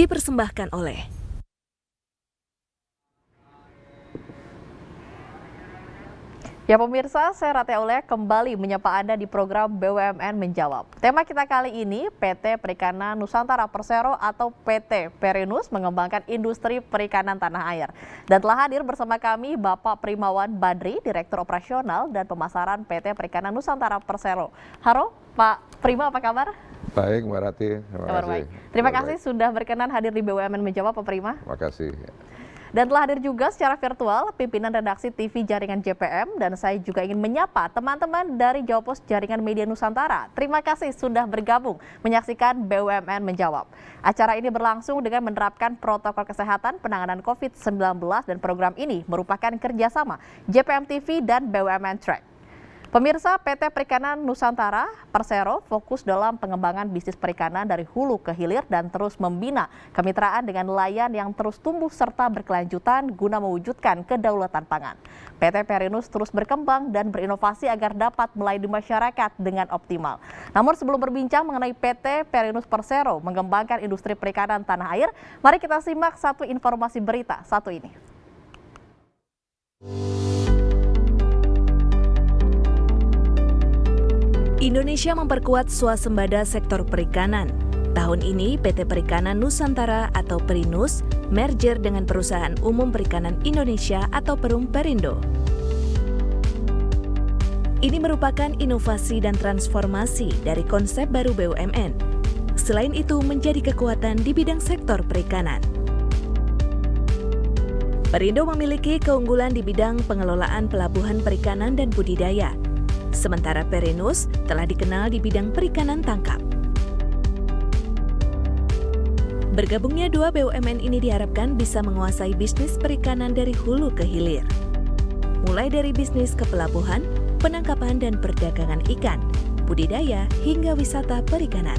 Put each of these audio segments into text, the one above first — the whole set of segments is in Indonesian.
dipersembahkan oleh Ya pemirsa, saya Rati Aulia kembali menyapa Anda di program BUMN Menjawab. Tema kita kali ini PT Perikanan Nusantara Persero atau PT Perinus mengembangkan industri perikanan tanah air. Dan telah hadir bersama kami Bapak Primawan Badri, Direktur Operasional dan Pemasaran PT Perikanan Nusantara Persero. Halo Pak Prima, apa kabar? Baik Mbak Rati, Terima kasih sudah berkenan hadir di BUMN Menjawab Pak Prima. Terima kasih. Dan telah hadir juga secara virtual pimpinan redaksi TV Jaringan JPM, dan saya juga ingin menyapa teman-teman dari Jawapos Jaringan Media Nusantara. Terima kasih sudah bergabung menyaksikan BUMN Menjawab. Acara ini berlangsung dengan menerapkan protokol kesehatan penanganan COVID-19 dan program ini merupakan kerjasama JPM TV dan BUMN Track. Pemirsa, PT Perikanan Nusantara Persero fokus dalam pengembangan bisnis perikanan dari hulu ke hilir dan terus membina kemitraan dengan nelayan yang terus tumbuh serta berkelanjutan guna mewujudkan kedaulatan pangan. PT Perinus terus berkembang dan berinovasi agar dapat melayani masyarakat dengan optimal. Namun sebelum berbincang mengenai PT Perinus Persero mengembangkan industri perikanan tanah air, mari kita simak satu informasi berita satu ini. Indonesia memperkuat swasembada sektor perikanan. Tahun ini PT Perikanan Nusantara atau Perinus merger dengan Perusahaan Umum Perikanan Indonesia atau Perum Perindo. Ini merupakan inovasi dan transformasi dari konsep baru BUMN. Selain itu menjadi kekuatan di bidang sektor perikanan. Perindo memiliki keunggulan di bidang pengelolaan pelabuhan perikanan dan budidaya. Sementara Perinus telah dikenal di bidang perikanan tangkap. Bergabungnya dua BUMN ini diharapkan bisa menguasai bisnis perikanan dari hulu ke hilir. Mulai dari bisnis kepelabuhan, penangkapan dan perdagangan ikan, budidaya hingga wisata perikanan.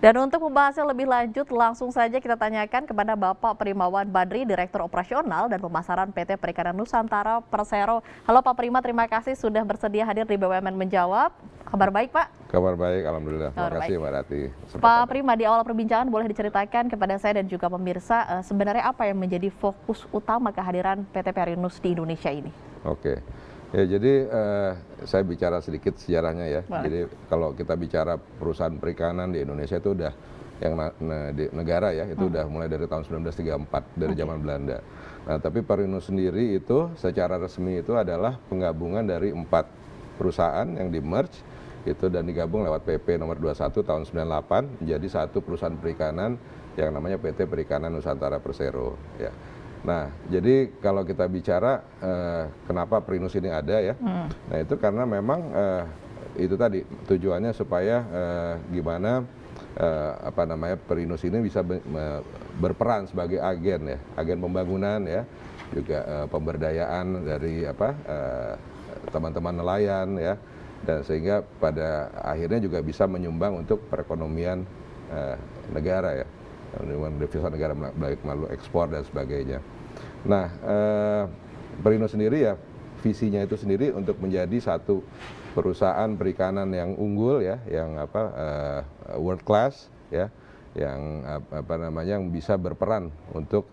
Dan untuk membahasnya lebih lanjut, langsung saja kita tanyakan kepada Bapak Primawan Badri, Direktur Operasional dan Pemasaran PT Perikanan Nusantara Persero. Halo Pak Prima, terima kasih sudah bersedia hadir di BUMN Menjawab. Kabar baik Pak? Kabar baik, Alhamdulillah. Terima kasih Mbak Rati. Pak Prima, di awal perbincangan boleh diceritakan kepada saya dan juga pemirsa sebenarnya apa yang menjadi fokus utama kehadiran PT Perinus di Indonesia ini? Oke. Ya, jadi saya bicara sedikit sejarahnya ya. Boleh. Jadi kalau kita bicara perusahaan perikanan di Indonesia itu udah yang di negara ya, itu udah mulai dari tahun 1934 dari zaman Belanda. Nah, tapi Perinus sendiri itu secara resmi itu adalah penggabungan dari 4 perusahaan yang di-merge itu dan digabung lewat PP nomor 21 tahun 98 menjadi satu perusahaan perikanan yang namanya PT Perikanan Nusantara Persero ya. Nah, jadi kalau kita bicara kenapa Perinus ini ada ya, nah itu karena memang itu tadi tujuannya supaya gimana Perinus ini bisa berperan sebagai agen ya, agen pembangunan ya, juga pemberdayaan dari teman-teman nelayan ya, dan sehingga pada akhirnya juga bisa menyumbang untuk perekonomian negara ya. Devisa negara baik melalui ekspor dan sebagainya. Nah, Perinus sendiri ya visinya itu sendiri untuk menjadi satu perusahaan perikanan yang unggul ya, yang world class ya, yang yang bisa berperan untuk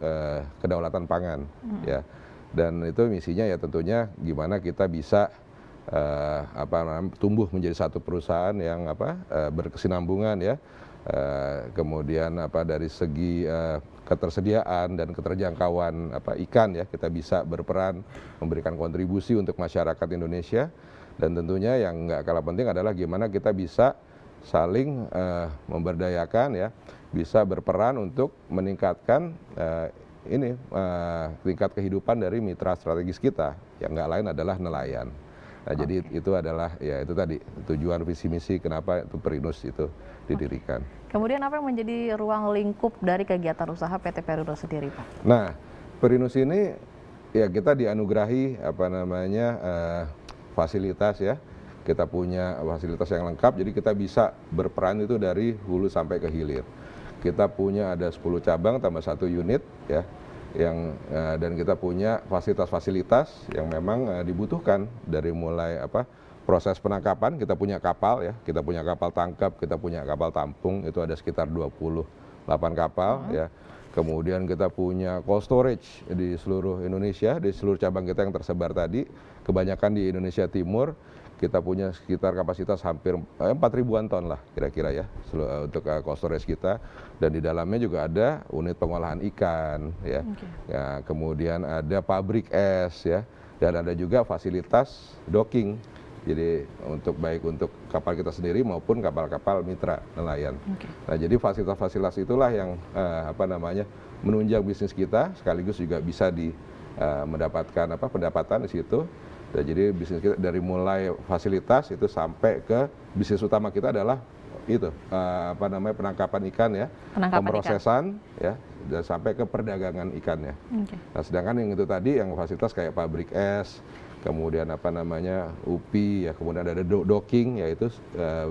kedaulatan pangan ya. Dan itu misinya ya tentunya gimana kita bisa tumbuh menjadi satu perusahaan yang berkesinambungan ya. Kemudian dari segi ketersediaan dan keterjangkauan ikan ya, kita bisa berperan memberikan kontribusi untuk masyarakat Indonesia, dan tentunya yang nggak kalah penting adalah gimana kita bisa saling memberdayakan ya, bisa berperan untuk meningkatkan tingkat kehidupan dari mitra strategis kita, yang nggak lain adalah nelayan. Nah, jadi itu adalah ya itu tadi tujuan visi misi kenapa itu Perinus itu didirikan. Kemudian apa yang menjadi ruang lingkup dari kegiatan usaha PT Perinus sendiri, Pak? Nah, Perinus ini ya kita dianugerahi fasilitas ya. Kita punya fasilitas yang lengkap, jadi kita bisa berperan itu dari hulu sampai ke hilir. Kita punya ada 10 cabang tambah 1 unit ya, dan kita punya fasilitas-fasilitas yang memang dibutuhkan dari mulai proses penangkapan, kita punya kapal ya, kita punya kapal tangkap, kita punya kapal tampung, itu ada sekitar 28 kapal ya. Kemudian kita punya cold storage di seluruh Indonesia, di seluruh cabang kita yang tersebar tadi, kebanyakan di Indonesia Timur. Kita punya sekitar kapasitas hampir 4.000-an ton lah kira-kira ya untuk cold storage kita, dan di dalamnya juga ada unit pengolahan ikan ya. Ya, kemudian ada pabrik es ya, dan ada juga fasilitas docking. Jadi baik untuk kapal kita sendiri maupun kapal-kapal mitra nelayan. Nah, jadi fasilitas-fasilitas itulah yang menunjang bisnis kita, sekaligus juga bisa mendapatkan pendapatan di situ. Dan jadi bisnis kita dari mulai fasilitas itu sampai ke bisnis utama kita adalah itu penangkapan ikan ya, pemrosesan ya, dan sampai ke perdagangan ikannya. Nah, sedangkan yang itu tadi yang fasilitas kayak pabrik es, kemudian UPI ya, kemudian ada docking, yaitu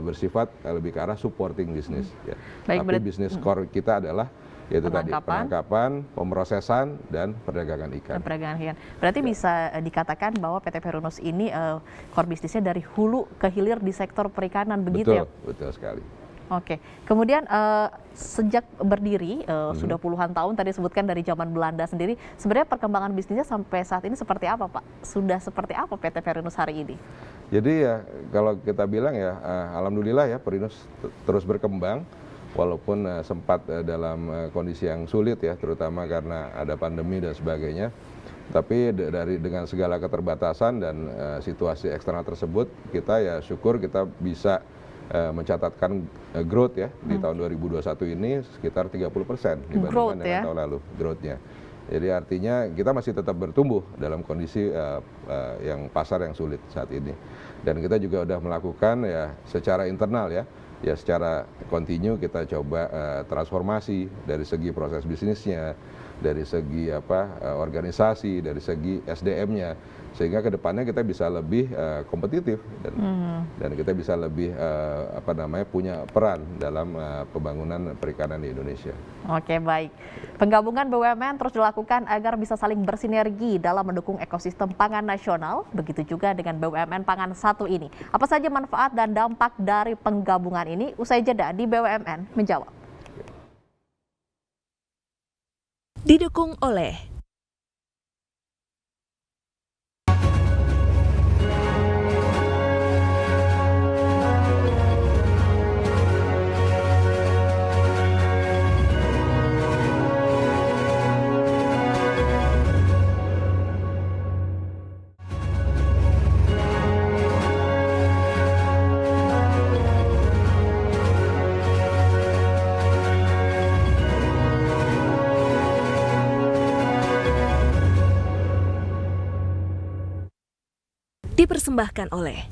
bersifat lebih ke arah supporting bisnis ya. Tapi bisnis core kita adalah yaitu tadi penangkapan, pemrosesan, dan perdagangan ikan. Berarti bisa dikatakan bahwa PT Perunus ini core bisnisnya dari hulu ke hilir di sektor perikanan, begitu ya? Betul sekali. Oke, kemudian sejak berdiri sudah puluhan tahun, tadi disebutkan dari zaman Belanda sendiri, sebenarnya perkembangan bisnisnya sampai saat ini seperti apa, Pak? Sudah seperti apa PT Perunus hari ini? Jadi ya kalau kita bilang ya, alhamdulillah ya Perunus terus berkembang. Walaupun sempat dalam kondisi yang sulit ya, terutama karena ada pandemi dan sebagainya. Tapi dengan segala keterbatasan dan situasi eksternal tersebut, kita ya syukur kita bisa mencatatkan growth ya di tahun 2021 ini sekitar 30% dibandingkan dengan tahun lalu growth-nya. Jadi artinya kita masih tetap bertumbuh dalam kondisi yang pasar yang sulit saat ini. Dan kita juga sudah melakukan ya secara internal ya secara kontinu kita coba transformasi dari segi proses bisnisnya, dari segi organisasi, dari segi SDM-nya, sehingga kedepannya kita bisa lebih kompetitif dan kita bisa lebih punya peran dalam pembangunan perikanan di Indonesia. Oke, baik. Penggabungan BUMN terus dilakukan agar bisa saling bersinergi dalam mendukung ekosistem pangan nasional, begitu juga dengan BUMN Pangan Satu ini. Apa saja manfaat dan dampak dari penggabungan ini? Usai jeda di BUMN menjawab. Didukung oleh dipersembahkan oleh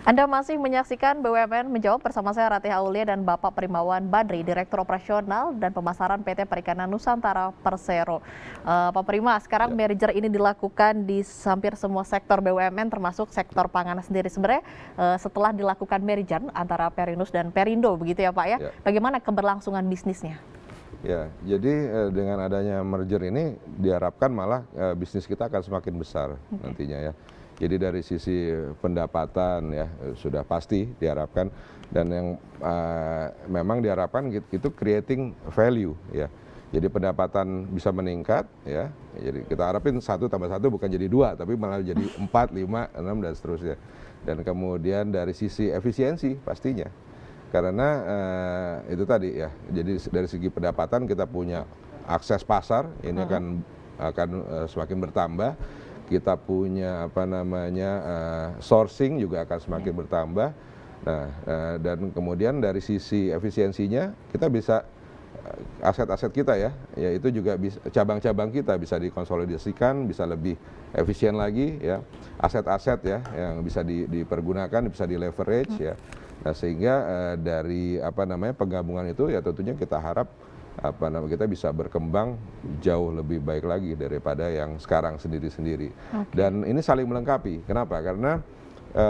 Anda masih menyaksikan BUMN Menjawab bersama saya Ratih Aulia dan Bapak Primawan Badri, Direktur Operasional dan Pemasaran PT Perikanan Nusantara Persero. Pak Prima, sekarang merger ini dilakukan di hampir semua sektor BUMN termasuk sektor pangan sendiri. Sebenarnya setelah dilakukan merger antara Perunus dan Perindo begitu ya Pak ya, bagaimana keberlangsungan bisnisnya? Ya, jadi dengan adanya merger ini diharapkan malah bisnis kita akan semakin besar nantinya ya. Jadi dari sisi pendapatan ya sudah pasti diharapkan, dan yang memang diharapkan itu creating value ya. Jadi pendapatan bisa meningkat ya. Jadi kita harapin 1 tambah 1 bukan jadi 2 tapi malah jadi 4, 5, 6 dan seterusnya. Dan kemudian dari sisi efisiensi pastinya. Karena itu tadi ya. Jadi dari segi pendapatan kita punya akses pasar ini akan semakin bertambah. Kita punya sourcing juga akan semakin bertambah. Nah, dan kemudian dari sisi efisiensinya kita bisa aset-aset kita ya itu juga cabang-cabang kita bisa dikonsolidasikan, bisa lebih efisien lagi ya. Aset-aset ya yang bisa dipergunakan, bisa di leverage ya. Nah, sehingga dari penggabungan itu ya tentunya kita harap kita bisa berkembang jauh lebih baik lagi daripada yang sekarang sendiri-sendiri. Dan ini saling melengkapi. Kenapa? Karena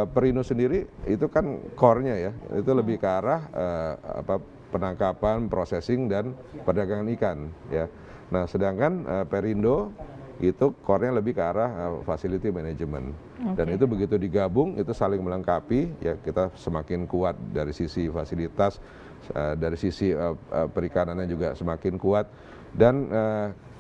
Perindo sendiri itu kan core-nya ya, itu lebih ke arah penangkapan, processing dan perdagangan ikan ya. Nah, sedangkan Perindo itu core-nya lebih ke arah facility management. Dan itu begitu digabung itu saling melengkapi, ya kita semakin kuat dari sisi fasilitas, dari sisi perikanannya juga semakin kuat. Dan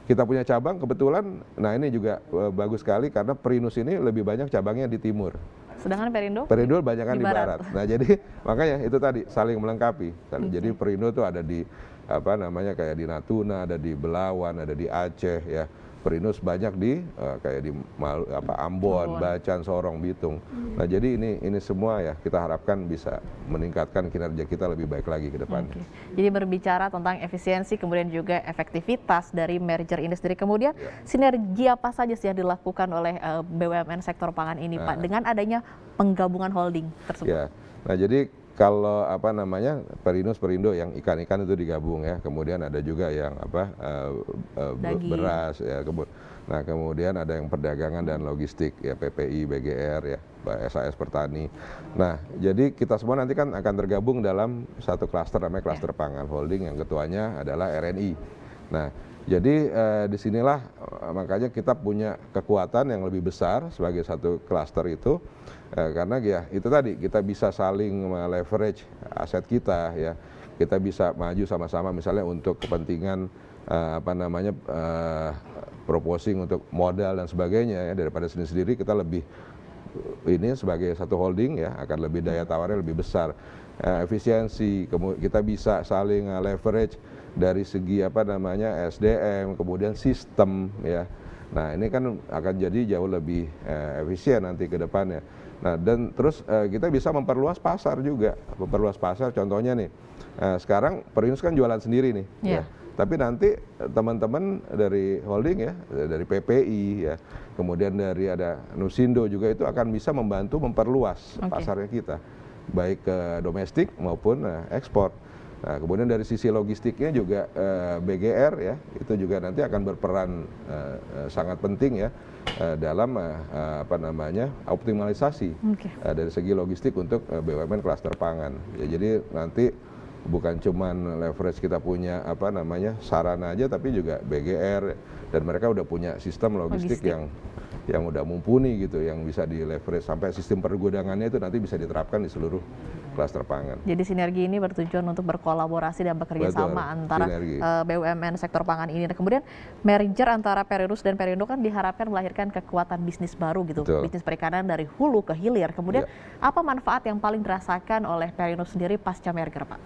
kita punya cabang kebetulan, nah ini juga bagus sekali karena Perinus ini lebih banyak cabangnya di timur. Sedangkan Perindo? Perindo banyakan di barat. Nah jadi makanya itu tadi saling melengkapi. Jadi Perindo tuh ada di apa namanya kayak di Natuna, ada di Belawan, ada di Aceh ya. Perinus banyak di kayak di Ambon, Bacan, Sorong, Bitung. Nah jadi ini semua ya kita harapkan bisa meningkatkan kinerja kita lebih baik lagi ke depan. Jadi berbicara tentang efisiensi kemudian juga efektivitas dari merger ini sendiri, kemudian sinergi apa saja sih yang dilakukan oleh BUMN sektor pangan ini Pak dengan adanya penggabungan holding tersebut? Ya. Nah jadi kalau apa namanya Perinus Perindo yang ikan-ikan itu digabung ya, kemudian ada juga yang beras ya, nah kemudian ada yang perdagangan dan logistik ya, PPI, BGR ya, SAS Pertani. Nah jadi kita semua nanti kan akan tergabung dalam satu klaster namanya klaster pangan holding yang ketuanya adalah RNI. Nah jadi disinilah makanya kita punya kekuatan yang lebih besar sebagai satu klaster itu. Karena ya itu tadi kita bisa saling leverage aset kita ya, kita bisa maju sama-sama misalnya untuk kepentingan proposing untuk modal dan sebagainya ya, daripada sendiri-sendiri kita lebih ini sebagai satu holding ya akan lebih daya tawarnya lebih besar, efisiensi, kita bisa saling leverage dari segi SDM kemudian sistem ya. Nah ini kan akan jadi jauh lebih efisien nanti ke depannya. Nah dan terus kita bisa memperluas pasar juga, contohnya nih sekarang Perinus kan jualan sendiri nih, ya. Tapi nanti teman-teman dari holding ya, dari PPI ya, kemudian dari ada Nusindo juga itu akan bisa membantu memperluas pasarnya kita, baik ke domestik maupun ekspor. Nah, kemudian dari sisi logistiknya juga BGR ya, itu juga nanti akan berperan sangat penting ya dalam optimalisasi dari segi logistik untuk BUMN klaster pangan. Ya, jadi nanti bukan cuman leverage kita punya sarana aja, tapi juga BGR dan mereka udah punya sistem logistik yang udah mumpuni gitu, yang bisa di leverage sampai sistem pergudangannya itu nanti bisa diterapkan di seluruh klaster pangan. Jadi sinergi ini bertujuan untuk berkolaborasi dan bekerja sama antara BUMN sektor pangan ini. Dan kemudian merger antara Perinus dan Perindo kan diharapkan melahirkan kekuatan bisnis baru gitu, bisnis perikanan dari hulu ke hilir. Kemudian apa manfaat yang paling dirasakan oleh Perinus sendiri pasca merger, Pak?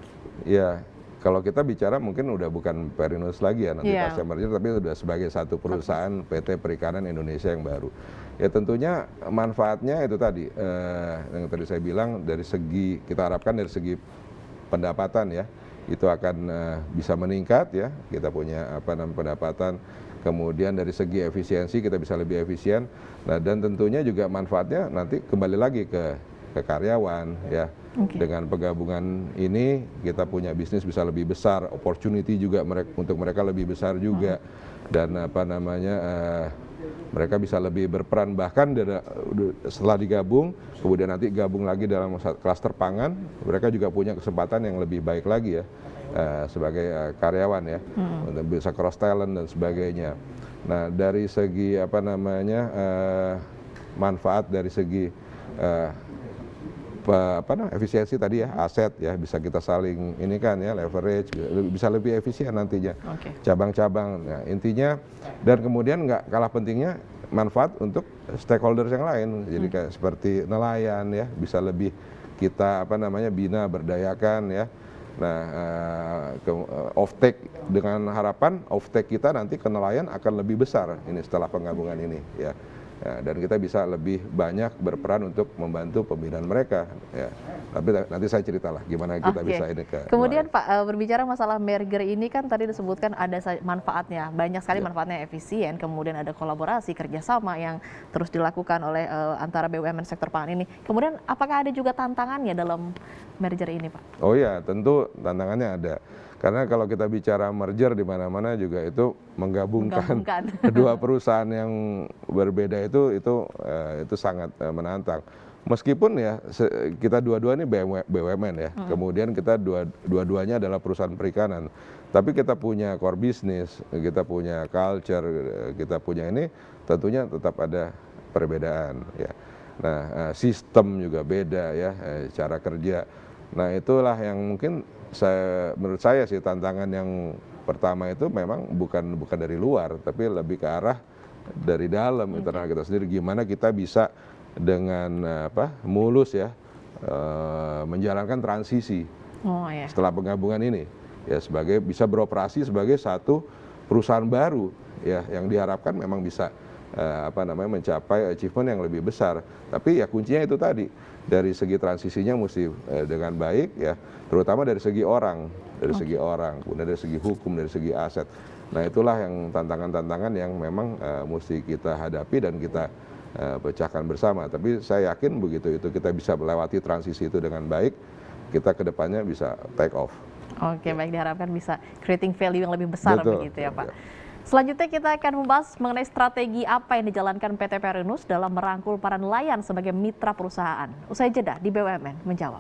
Ya, kalau kita bicara mungkin udah bukan Perinus lagi ya nanti pasca merger, tapi udah sebagai satu perusahaan PT Perikanan Indonesia yang baru. Ya tentunya manfaatnya itu tadi yang tadi saya bilang dari segi kita harapkan dari segi pendapatan ya itu akan bisa meningkat ya, kita punya pendapatan, kemudian dari segi efisiensi kita bisa lebih efisien. Nah dan tentunya juga manfaatnya nanti kembali lagi ke karyawan ya. Dengan penggabungan ini kita punya bisnis bisa lebih besar, opportunity juga untuk mereka lebih besar juga, dan mereka bisa lebih berperan, bahkan setelah digabung kemudian nanti gabung lagi dalam klaster pangan, mereka juga punya kesempatan yang lebih baik lagi ya sebagai karyawan ya, untuk bisa cross talent dan sebagainya. Nah dari segi manfaat dari segi efisiensi tadi ya, aset ya bisa kita saling ini kan ya, leverage, bisa lebih efisien nantinya cabang-cabang. Nah, intinya dan kemudian nggak kalah pentingnya manfaat untuk stakeholders yang lain, jadi kayak seperti nelayan ya, bisa lebih kita bina, berdayakan ya. Nah offtake, dengan harapan offtake kita nanti ke nelayan akan lebih besar ini setelah penggabungan ini ya. Ya, dan kita bisa lebih banyak berperan untuk membantu pembinaan mereka ya. Tapi nanti saya ceritalah gimana kita bisa ini ke kemudian Pak, berbicara masalah merger ini kan tadi disebutkan ada manfaatnya, banyak sekali manfaatnya, efisien, kemudian ada kolaborasi kerjasama yang terus dilakukan oleh antara BUMN sektor pangan ini. Kemudian apakah ada juga tantangannya dalam merger ini Pak? Oh ya, tentu tantangannya ada. Karena kalau kita bicara merger di mana-mana juga itu menggabungkan kedua perusahaan yang berbeda itu sangat menantang. Meskipun ya kita dua-dua ini BUMN ya, kemudian kita dua-duanya adalah perusahaan perikanan, tapi kita punya core business, kita punya culture, kita punya ini tentunya tetap ada perbedaan ya. Nah, sistem juga beda ya, cara kerja. Nah, itulah yang mungkin menurut saya sih tantangan yang pertama itu memang bukan dari luar, tapi lebih ke arah dari dalam internal kita sendiri. Gimana kita bisa dengan mulus ya menjalankan transisi setelah penggabungan ini ya, sebagai bisa beroperasi sebagai satu perusahaan baru ya, yang diharapkan memang bisa mencapai achievement yang lebih besar. Tapi ya kuncinya itu tadi, dari segi transisinya mesti dengan baik ya, terutama dari segi orang, kemudian dari segi hukum, dari segi aset. Nah, itulah yang tantangan-tantangan yang memang mesti kita hadapi dan kita pecahkan bersama. Tapi saya yakin begitu itu kita bisa melewati transisi itu dengan baik, kita kedepannya bisa take off. Oke, baik, diharapkan bisa creating value yang lebih besar. Betul, begitu ya Pak. Ya. Selanjutnya kita akan membahas mengenai strategi apa yang dijalankan PT Perinus dalam merangkul para nelayan sebagai mitra perusahaan. Usai jeda di BUMN menjawab.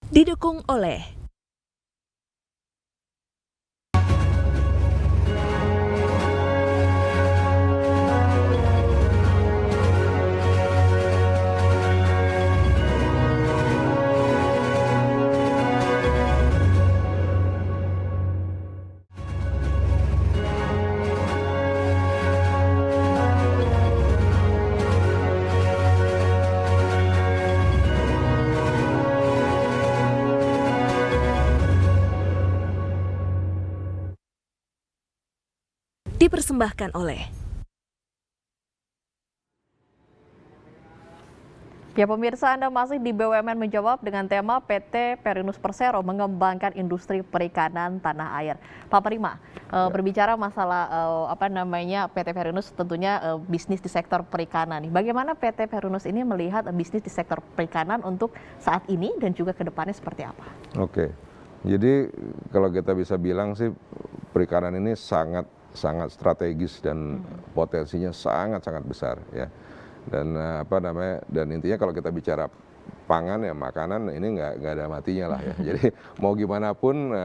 Didukung oleh dipersembahkan oleh Ya pemirsa, Anda masih di BUMN menjawab dengan tema PT Perinus Persero mengembangkan industri perikanan tanah air. Pak Prima, berbicara masalah PT Perinus tentunya bisnis di sektor perikanan nih. Bagaimana PT Perinus ini melihat bisnis di sektor perikanan untuk saat ini dan juga ke depannya seperti apa? Oke. Jadi kalau kita bisa bilang sih perikanan ini sangat strategis dan potensinya sangat besar ya. Dan dan intinya kalau kita bicara pangan ya, makanan ini nggak ada matinya lah ya. Jadi mau gimana pun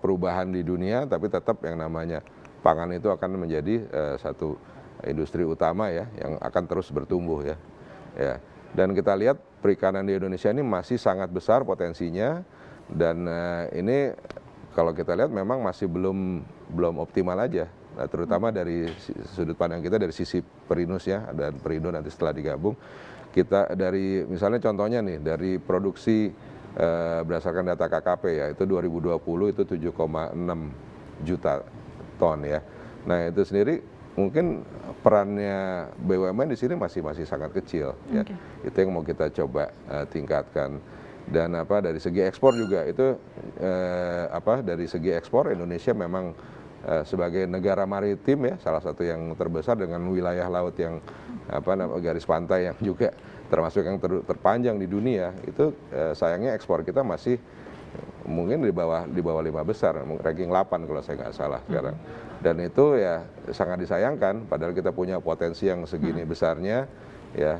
perubahan di dunia, tapi tetap yang namanya pangan itu akan menjadi satu industri utama ya, yang akan terus bertumbuh ya. Dan kita lihat perikanan di Indonesia ini masih sangat besar potensinya, dan ini kalau kita lihat memang masih belum optimal aja. Nah, terutama dari sudut pandang kita dari sisi Perinus ya, dan Perindo nanti setelah digabung, kita dari misalnya contohnya nih, dari produksi berdasarkan data KKP ya, itu 2020 itu 7,6 juta ton ya. Nah, itu sendiri mungkin perannya BUMN di sini masih sangat kecil ya. Itu yang mau kita coba tingkatkan. Dan dari segi ekspor juga itu dari segi ekspor Indonesia memang sebagai negara maritim ya, salah satu yang terbesar dengan wilayah laut yang garis pantai yang juga termasuk yang terpanjang di dunia, itu sayangnya ekspor kita masih mungkin di bawah 5 besar, ranking 8 kalau saya nggak salah sekarang. Dan itu ya sangat disayangkan, padahal kita punya potensi yang segini besarnya ya.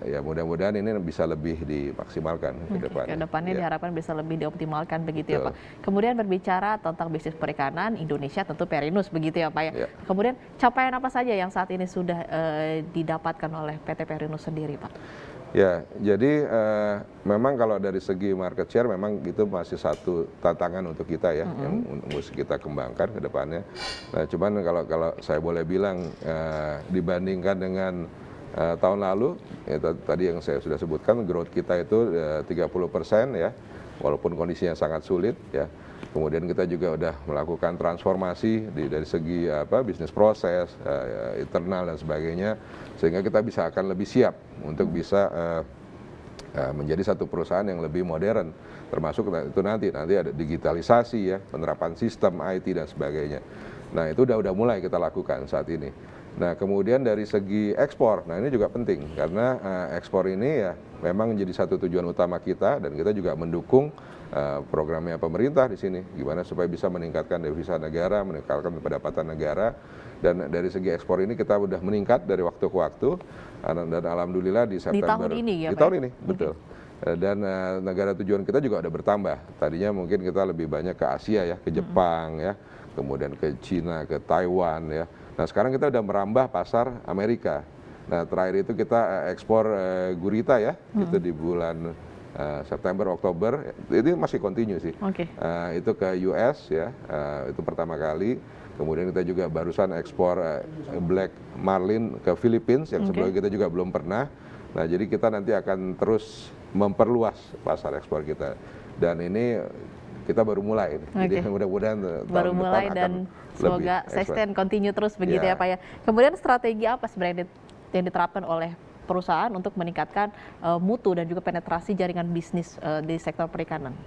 Ya mudah-mudahan ini bisa lebih dimaksimalkan ke depannya. Ke depannya diharapkan bisa lebih dioptimalkan begitu ya Pak. Kemudian berbicara tentang bisnis perikanan Indonesia, tentu Perinus begitu ya Pak ya. Kemudian capaian apa saja yang saat ini sudah didapatkan oleh PT Perinus sendiri Pak? Ya, jadi memang kalau dari segi market share memang itu masih satu tantangan untuk kita ya, yang mesti kita kembangkan ke depannya. Nah, cuman kalau saya boleh bilang dibandingkan dengan tahun lalu, ya, tadi yang saya sudah sebutkan, growth kita itu 30% ya, walaupun kondisinya sangat sulit ya. Kemudian kita juga udah melakukan transformasi dari segi bisnis proses, internal dan sebagainya, sehingga kita bisa akan lebih siap untuk bisa menjadi satu perusahaan yang lebih modern, termasuk itu nanti ada digitalisasi ya, penerapan sistem IT dan sebagainya. Nah, itu udah mulai kita lakukan saat ini. Nah, kemudian dari segi ekspor, nah ini juga penting karena ekspor ini ya memang jadi satu tujuan utama kita dan kita juga mendukung programnya pemerintah di sini, gimana supaya bisa meningkatkan devisa negara, meningkatkan pendapatan negara. Dan dari segi ekspor ini kita udah meningkat dari waktu ke waktu dan alhamdulillah di September tahun ini ya, di Pak? tahun ini betul. Dan negara tujuan kita juga ada bertambah. Tadinya mungkin kita lebih banyak ke Asia ya, ke Jepang ya, kemudian ke Cina, ke Taiwan ya. Nah sekarang kita udah merambah pasar Amerika. Nah terakhir itu kita ekspor gurita ya, itu di bulan September, Oktober, ini masih continue sih. Itu ke US ya, itu pertama kali. Kemudian kita juga barusan ekspor black marlin ke Philippines yang sebelumnya kita juga belum pernah. Nah jadi kita nanti akan terus memperluas pasar ekspor kita. Dan ini kita baru mulai, jadi mudah-mudahan baru tahun mulai depan dan semoga sustain, continue terus begitu ya Pak ya. Kemudian strategi apa sebenarnya yang diterapkan oleh perusahaan untuk meningkatkan mutu dan juga penetrasi jaringan bisnis di sektor perikanan?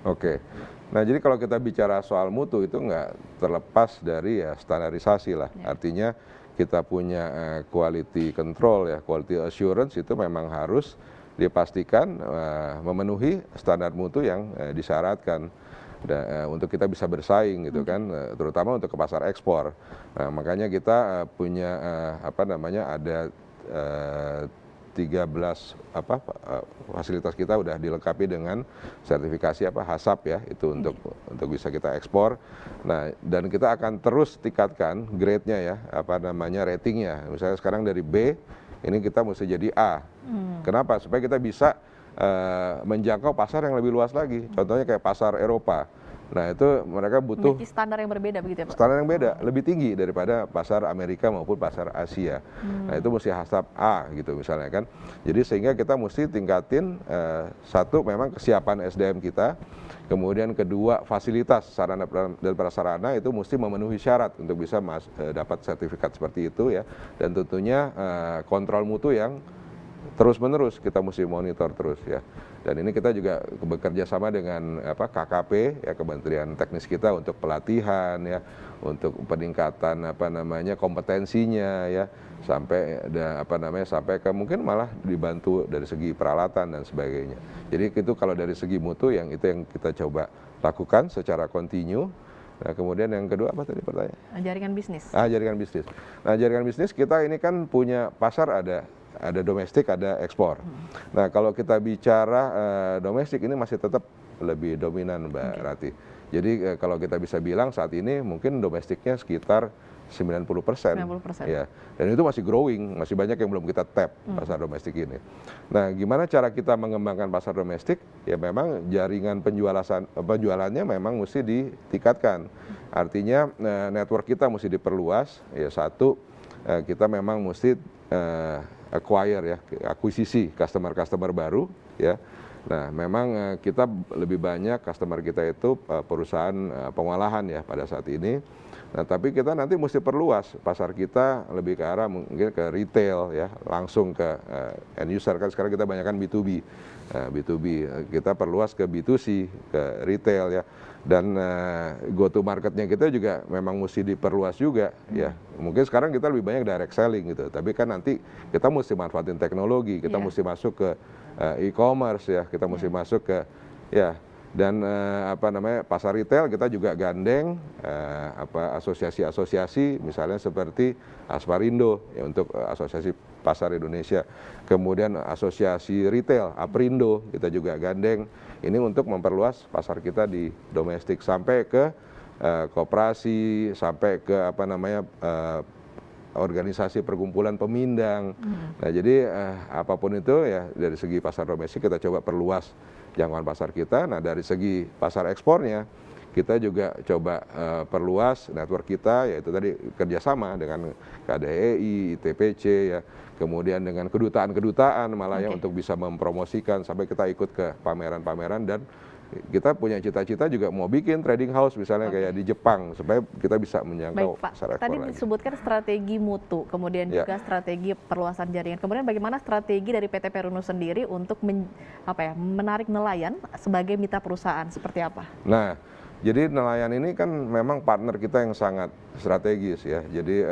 Nah jadi kalau kita bicara soal mutu itu nggak terlepas dari ya standarisasi lah, artinya kita punya quality control ya, quality assurance itu memang harus dipastikan memenuhi standar mutu yang disyaratkan. Untuk kita bisa bersaing gitu kan, terutama untuk ke pasar ekspor. Nah, makanya kita punya ada 13 fasilitas kita udah dilengkapi dengan sertifikasi HACCP ya, itu untuk bisa kita ekspor. Nah, dan kita akan terus tingkatkan grade-nya ya, ratingnya. Misalnya sekarang dari B, ini kita mesti jadi A. Kenapa? Supaya kita bisa menjangkau pasar yang lebih luas lagi. Contohnya kayak pasar Eropa. Nah itu mereka butuh memiliki standar yang berbeda begitu ya Pak? Standar yang beda, lebih tinggi daripada pasar Amerika maupun pasar Asia. Nah itu mesti HACCP A gitu misalnya kan. Jadi sehingga kita mesti tingkatin satu memang kesiapan SDM kita. Kemudian kedua fasilitas sarana dan prasarana itu mesti memenuhi syarat untuk bisa dapat sertifikat seperti itu ya. Dan tentunya kontrol mutu yang terus-menerus kita mesti monitor terus ya. Dan ini kita juga bekerja sama dengan KKP ya, Kementerian Teknis kita untuk pelatihan ya, untuk peningkatan kompetensinya ya, sampai sampai ke mungkin malah dibantu dari segi peralatan dan sebagainya. Jadi itu kalau dari segi mutu yang kita coba lakukan secara kontinu. Nah, kemudian yang kedua apa tadi pertanyaan? Jaringan bisnis. Jaringan bisnis. Nah, jaringan bisnis kita ini kan punya pasar ada domestik, ada ekspor. Nah, kalau kita bicara domestik ini masih tetap lebih dominan, Mbak Rati. Jadi kalau kita bisa bilang saat ini mungkin domestiknya sekitar 90%. Ya. Dan itu masih growing, masih banyak yang belum kita tap pasar domestik ini. Nah, gimana cara kita mengembangkan pasar domestik? Ya memang jaringan penjualannya memang mesti ditingkatkan. Artinya network kita mesti diperluas. Ya satu, kita memang mesti acquire ya, akuisisi customer baru ya. Nah, memang kita lebih banyak customer kita itu perusahaan pengolahan ya pada saat ini. Nah, tapi kita nanti mesti perluas pasar kita lebih ke arah mungkin ke retail ya, langsung ke end user kan sekarang kita banyakkan B2B. B2B kita perluas ke B2C, ke retail ya. Dan go to marketnya kita juga memang mesti diperluas juga ya. Mungkin sekarang kita lebih banyak direct selling gitu, tapi kan nanti kita mesti manfaatin teknologi, kita mesti masuk ke e-commerce ya, kita mesti masuk ke ya. Dan pasar retail kita juga gandeng asosiasi-asosiasi misalnya seperti Asparindo ya, untuk asosiasi pasar Indonesia, kemudian asosiasi retail Aprindo kita juga gandeng ini untuk memperluas pasar kita di domestik sampai ke koperasi, sampai ke organisasi perkumpulan pemindang. Nah jadi apapun itu ya dari segi pasar domestik kita coba perluas jangkauan pasar kita. Nah dari segi pasar ekspornya kita juga coba perluas network kita, yaitu tadi kerjasama dengan KDEI, ITPC ya, kemudian dengan kedutaan-kedutaan malah ya untuk bisa mempromosikan sampai kita ikut ke pameran-pameran. Dan kita punya cita-cita juga mau bikin trading house misalnya kayak di Jepang supaya kita bisa menjangkau pasar ekspor. Tadi disebutkan strategi mutu, kemudian juga strategi perluasan jaringan. Kemudian bagaimana strategi dari PT Peruno sendiri untuk menarik nelayan sebagai mitra perusahaan seperti apa? Nah, jadi nelayan ini kan memang partner kita yang sangat strategis ya. Jadi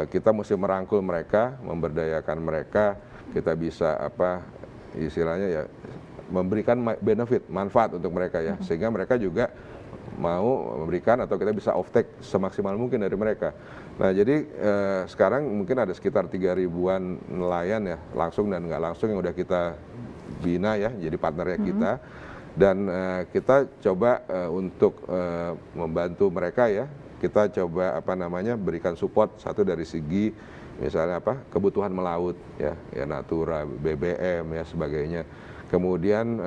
kita mesti merangkul mereka, memberdayakan mereka, kita bisa istilahnya ya memberikan benefit, manfaat untuk mereka ya, sehingga mereka juga mau memberikan atau kita bisa off take semaksimal mungkin dari mereka. Nah jadi sekarang mungkin ada sekitar 3.000-an nelayan ya, langsung dan nggak langsung yang udah kita bina ya, jadi partnernya kita. Dan kita coba untuk membantu mereka ya, kita coba berikan support satu dari segi misalnya kebutuhan melaut ya natura, BBM ya sebagainya. Kemudian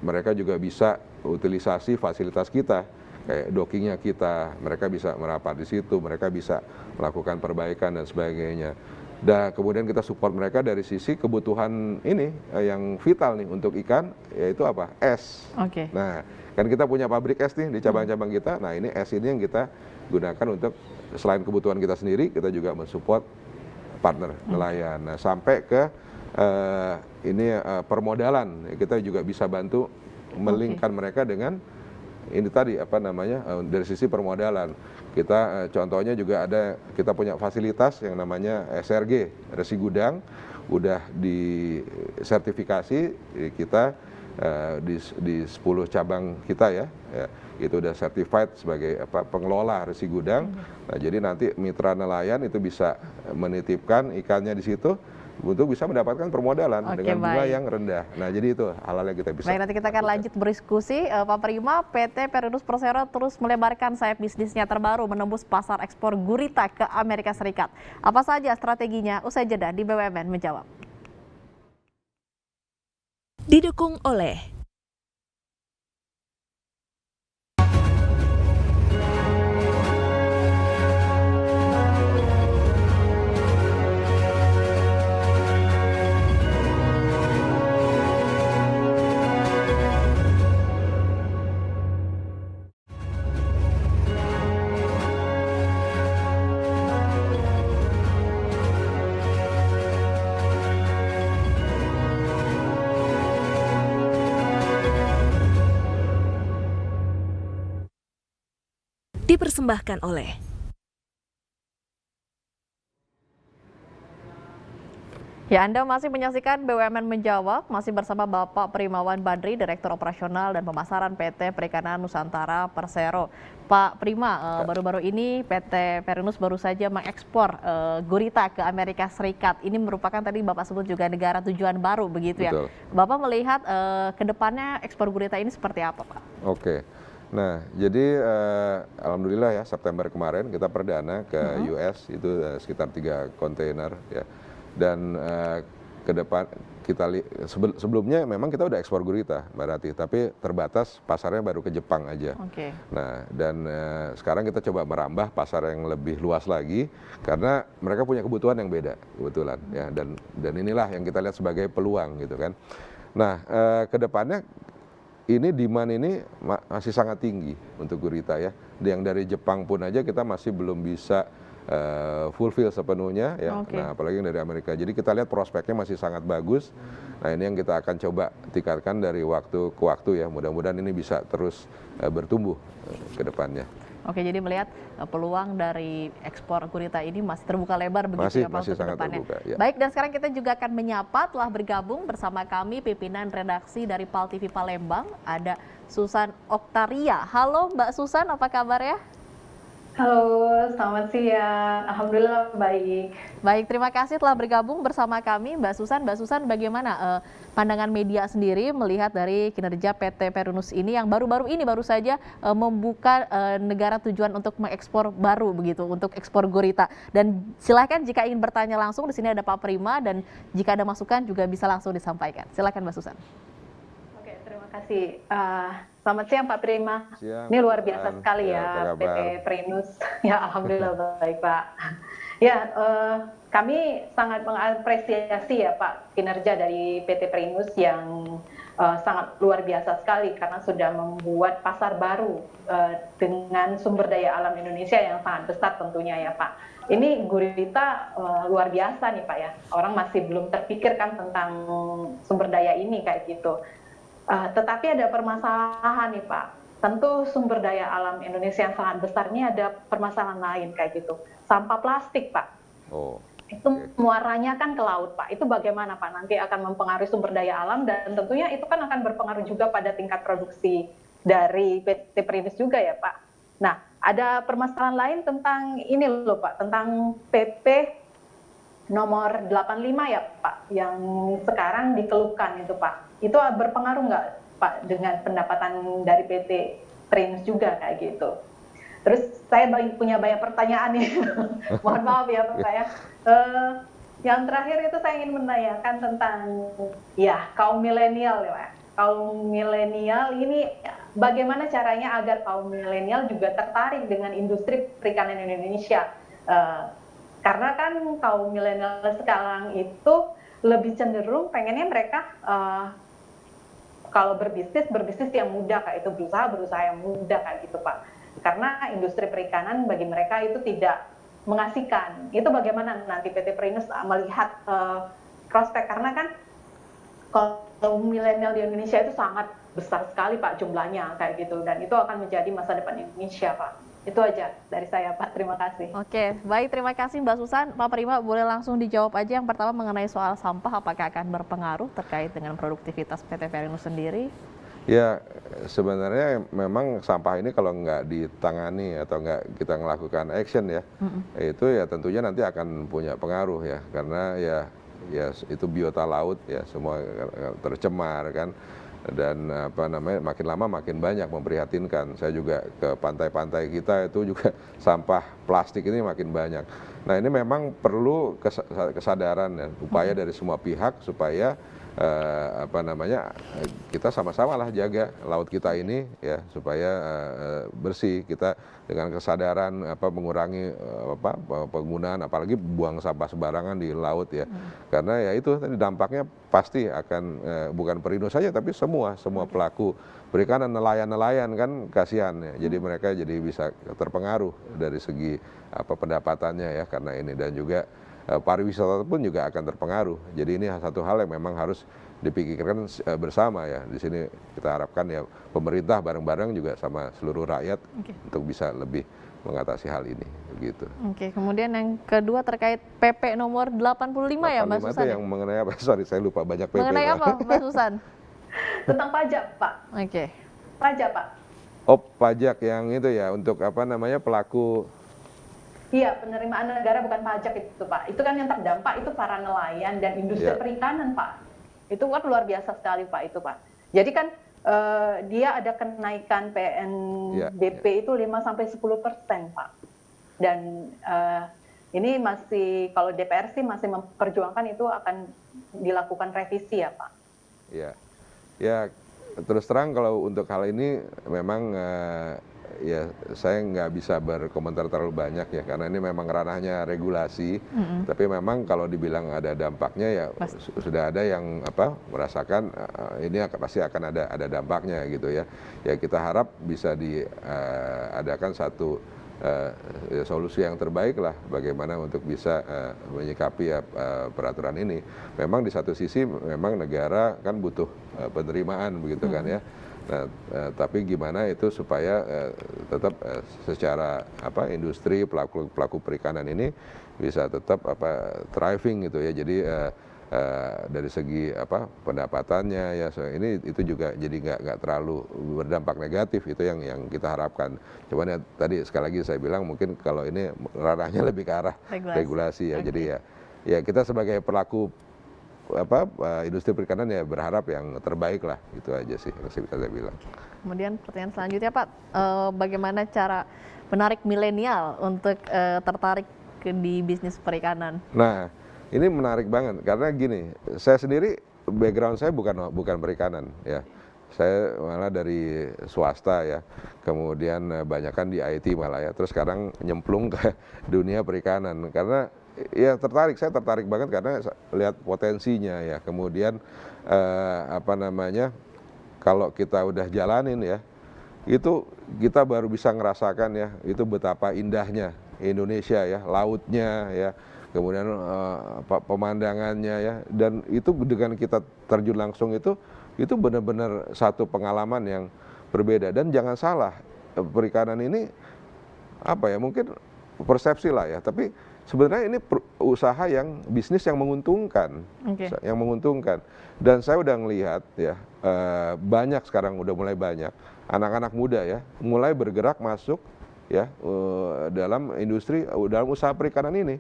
mereka juga bisa utilisasi fasilitas kita kayak dockingnya kita, mereka bisa merapat di situ, mereka bisa melakukan perbaikan dan sebagainya. Dan kemudian kita support mereka dari sisi kebutuhan ini yang vital nih untuk ikan, yaitu es. Nah kan kita punya pabrik es nih di cabang-cabang kita, nah ini es ini yang kita gunakan untuk selain kebutuhan kita sendiri, kita juga mensupport partner nelayan. Nah sampai ke permodalan, kita juga bisa bantu melingkan mereka dengan ini tadi dari sisi permodalan. Kita contohnya juga ada, kita punya fasilitas yang namanya SRG, resi gudang, udah disertifikasi kita di 10 cabang kita ya, itu udah certified sebagai pengelola resi gudang. Nah jadi nanti mitra nelayan itu bisa menitipkan ikannya di situ untuk bisa mendapatkan permodalan dengan bunga yang rendah. Nah, jadi itu hal-hal yang kita bisa. Baik, nanti kita akan lanjut berdiskusi. Pak Prima, PT Perinus Persero terus melebarkan sayap bisnisnya terbaru menembus pasar ekspor gurita ke Amerika Serikat. Apa saja strateginya? Usai jeda di BUMN menjawab. Didukung oleh dipersembahkan oleh Ya, Anda masih menyaksikan BUMN Menjawab, masih bersama Bapak Primawan Badri, Direktur Operasional dan Pemasaran PT Perikanan Nusantara Persero. Pak Prima, baru-baru ini PT Perinus baru saja mengekspor gurita ke Amerika Serikat. Ini merupakan tadi Bapak sebut juga negara tujuan baru begitu ya. Betul. Bapak melihat ke depannya ekspor gurita ini seperti apa, Pak? Oke. Nah, jadi alhamdulillah ya September kemarin kita perdana ke US itu sekitar 3 kontainer ya. Dan ke depan kita sebelumnya memang kita udah ekspor gurita, Mbak Rati, tapi terbatas pasarnya baru ke Jepang aja. Nah, dan sekarang kita coba merambah pasar yang lebih luas lagi karena mereka punya kebutuhan yang beda kebetulan ya, dan inilah yang kita lihat sebagai peluang gitu kan. Nah, ke depannya ini demand ini masih sangat tinggi untuk gurita ya. Yang dari Jepang pun aja kita masih belum bisa fulfill sepenuhnya ya. Nah, apalagi yang dari Amerika. Jadi kita lihat prospeknya masih sangat bagus. Nah, ini yang kita akan coba tingkatkan dari waktu ke waktu ya. Mudah-mudahan ini bisa terus bertumbuh ke depannya. Oke, jadi melihat peluang dari ekspor gurita ini masih terbuka lebar begitu ya Pak untuk kedepannya. Ya. Baik, dan sekarang kita juga akan menyapa, telah bergabung bersama kami pimpinan redaksi dari PAL TV Palembang, ada Susan Oktaria. Halo Mbak Susan, apa kabar ya? Halo, selamat siang. Alhamdulillah baik. Baik, terima kasih telah bergabung bersama kami Mbak Susan. Mbak Susan, bagaimana pandangan media sendiri melihat dari kinerja PT Perinus ini yang baru-baru ini baru saja membuka negara tujuan untuk mengekspor baru begitu, untuk ekspor gurita. Dan silakan jika ingin bertanya langsung, di sini ada Pak Prima, dan jika ada masukan juga bisa langsung disampaikan. Silakan Mbak Susan. Oke, terima kasih. Selamat siang Pak Prima. Siang, ini luar biasa sekali ya PT Perinus. Ya, alhamdulillah baik Pak. Ya, kami sangat mengapresiasi ya Pak kinerja dari PT Perinus yang sangat luar biasa sekali karena sudah membuat pasar baru dengan sumber daya alam Indonesia yang sangat besar tentunya ya Pak. Ini gurita luar biasa nih Pak ya. Orang masih belum terpikirkan tentang sumber daya ini kayak gitu. Tetapi ada permasalahan nih Pak. Tentu sumber daya alam Indonesia yang sangat besar ini ada permasalahan lain kayak gitu. Sampah plastik Pak. Oh, Itu oke. muaranya kan ke laut, Pak. Itu bagaimana, Pak? Nanti akan mempengaruhi sumber daya alam dan tentunya itu kan akan berpengaruh juga pada tingkat produksi dari PT Primus juga ya, Pak. Nah, ada permasalahan lain tentang ini loh, Pak, tentang PP nomor 85 ya, Pak, yang sekarang dikeluhkan itu, Pak. Itu berpengaruh nggak, Pak, dengan pendapatan dari PT Primus juga kayak gitu? Terus saya punya banyak pertanyaan nih. Mohon maaf ya Pak ya. Eh, yang terakhir itu saya ingin menanyakan tentang ya kaum milenial ya Pak. Kaum milenial ini bagaimana caranya agar kaum milenial juga tertarik dengan industri perikanan Indonesia? Eh, karena kan kaum milenial sekarang itu lebih cenderung pengennya mereka kalau berbisnis yang mudah kayak itu, berusaha yang mudah kayak gitu Pak. Karena industri perikanan bagi mereka itu tidak mengasihkan. Itu bagaimana nanti PT Primus melihat prospek, karena kan kalau milenial di Indonesia itu sangat besar sekali Pak jumlahnya kayak gitu, dan itu akan menjadi masa depan Indonesia Pak. Itu aja dari saya Pak, terima kasih. Oke, baik, terima kasih Mbak Susan. Pak Prima, boleh langsung dijawab aja yang pertama mengenai soal sampah, apakah akan berpengaruh terkait dengan produktivitas PT Perinus sendiri? Ya, sebenarnya memang sampah ini kalau nggak ditangani atau nggak kita melakukan action ya, itu ya tentunya nanti akan punya pengaruh ya, karena ya itu biota laut ya semua tercemar kan, dan apa namanya makin lama makin banyak, memprihatinkan. Saya juga ke pantai-pantai kita itu juga sampah plastik ini makin banyak. Nah ini memang perlu kesadaran dan upaya dari semua pihak supaya apa namanya kita sama-sama lah jaga laut kita ini ya supaya bersih. Kita dengan kesadaran mengurangi penggunaan apalagi buang sampah sembarangan di laut ya, karena ya itu tadi dampaknya pasti akan bukan Perinus saja tapi semua pelaku perikanan, nelayan kan kasihan ya, jadi mereka jadi bisa terpengaruh dari segi pendapatannya ya karena ini, dan juga pariwisata pun juga akan terpengaruh. Jadi ini satu hal yang memang harus dipikirkan bersama ya. Di sini kita harapkan ya pemerintah bareng-bareng juga sama seluruh rakyat untuk bisa lebih mengatasi hal ini begitu. Oke, kemudian yang kedua terkait PP nomor 85 ya Mbak Susan? Itu yang mengenai apa? Sorry, saya lupa banyak PP. Mengenai apa Mbak Susan? Tentang pajak Pak. Oke. Pajak Pak. Oh, pajak yang itu ya untuk pelaku. Iya, penerimaan negara bukan pajak itu Pak. Itu kan yang terdampak itu para nelayan dan industri perikanan Pak. Itu kan luar biasa sekali Pak itu Pak. Jadi kan dia ada kenaikan PNBP itu 5-10% Pak. Dan ini masih, kalau DPR sih masih memperjuangkan itu akan dilakukan revisi ya Pak. Ya terus terang kalau untuk hal ini memang ya saya nggak bisa berkomentar terlalu banyak ya karena ini memang ranahnya regulasi. Tapi memang kalau dibilang ada dampaknya ya sudah ada yang merasakan ini pasti akan ada dampaknya gitu ya. Ya kita harap bisa diadakan satu solusi yang terbaik lah bagaimana untuk bisa menyikapi peraturan ini. Memang di satu sisi memang negara kan butuh penerimaan begitu kan ya. Nah, tapi gimana itu supaya tetap secara industri pelaku perikanan ini bisa tetap thriving gitu ya. Jadi dari segi pendapatannya ya ini itu juga jadi nggak terlalu berdampak negatif, itu yang kita harapkan. Cuman ya tadi sekali lagi saya bilang mungkin kalau ini ranahnya lebih ke arah regulasi ya. Jadi ya kita sebagai pelaku industri perikanan ya berharap yang terbaik lah, itu aja sih yang bisa saya bilang. Kemudian pertanyaan selanjutnya Pak, bagaimana cara menarik milenial untuk tertarik di bisnis perikanan? Nah ini menarik banget karena gini, saya sendiri background saya bukan perikanan ya, saya malah dari swasta ya, kemudian banyakkan di IT malah ya, terus sekarang nyemplung ke dunia perikanan karena ya saya tertarik banget karena lihat potensinya ya. Kemudian kalau kita udah jalanin ya, itu kita baru bisa ngerasakan ya itu betapa indahnya Indonesia ya, lautnya ya, kemudian pemandangannya ya, dan itu dengan kita terjun langsung itu benar-benar satu pengalaman yang berbeda. Dan jangan salah, perikanan ini mungkin persepsi lah ya, tapi sebenarnya ini usaha yang bisnis yang menguntungkan, yang menguntungkan. Dan saya udah ngelihat ya banyak sekarang udah mulai banyak anak-anak muda ya mulai bergerak masuk ya dalam industri dalam usaha perikanan ini.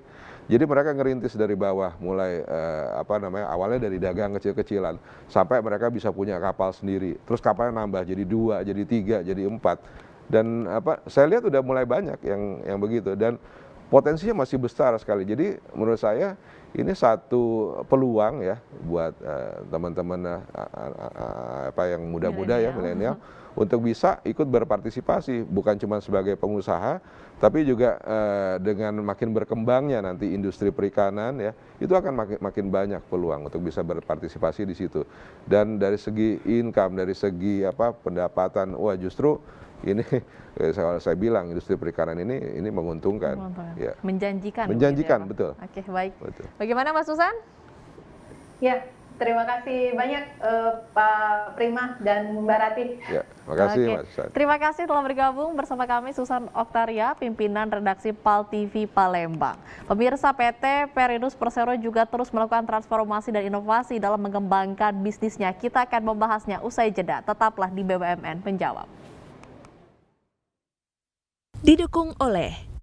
Jadi mereka ngerintis dari bawah, mulai awalnya dari dagang kecil-kecilan sampai mereka bisa punya kapal sendiri. Terus kapalnya nambah jadi 2, jadi 3, jadi 4. Dan saya lihat udah mulai banyak yang begitu dan potensinya masih besar sekali. Jadi menurut saya ini satu peluang ya buat teman-teman yang muda-muda ya, milenial, untuk bisa ikut berpartisipasi bukan cuma sebagai pengusaha tapi juga dengan makin berkembangnya nanti industri perikanan ya itu akan makin banyak peluang untuk bisa berpartisipasi di situ. Dan dari segi income, dari segi pendapatan, wah justru ini saya bilang industri perikanan ini menguntungkan. Ya. Menjanjikan. Menjanjikan, begitu ya, betul. Oke, baik. Betul. Bagaimana Mas Susan? Ya, terima kasih banyak Pak Prima dan Mbak Ratih. Ya, makasih Mas Susan. Terima kasih telah bergabung bersama kami Susan Oktaria, pimpinan redaksi PAL TV Palembang. Pemirsa, PT Perinus Persero juga terus melakukan transformasi dan inovasi dalam mengembangkan bisnisnya. Kita akan membahasnya usai jeda. Tetaplah di BUMN Menjawab. Didukung oleh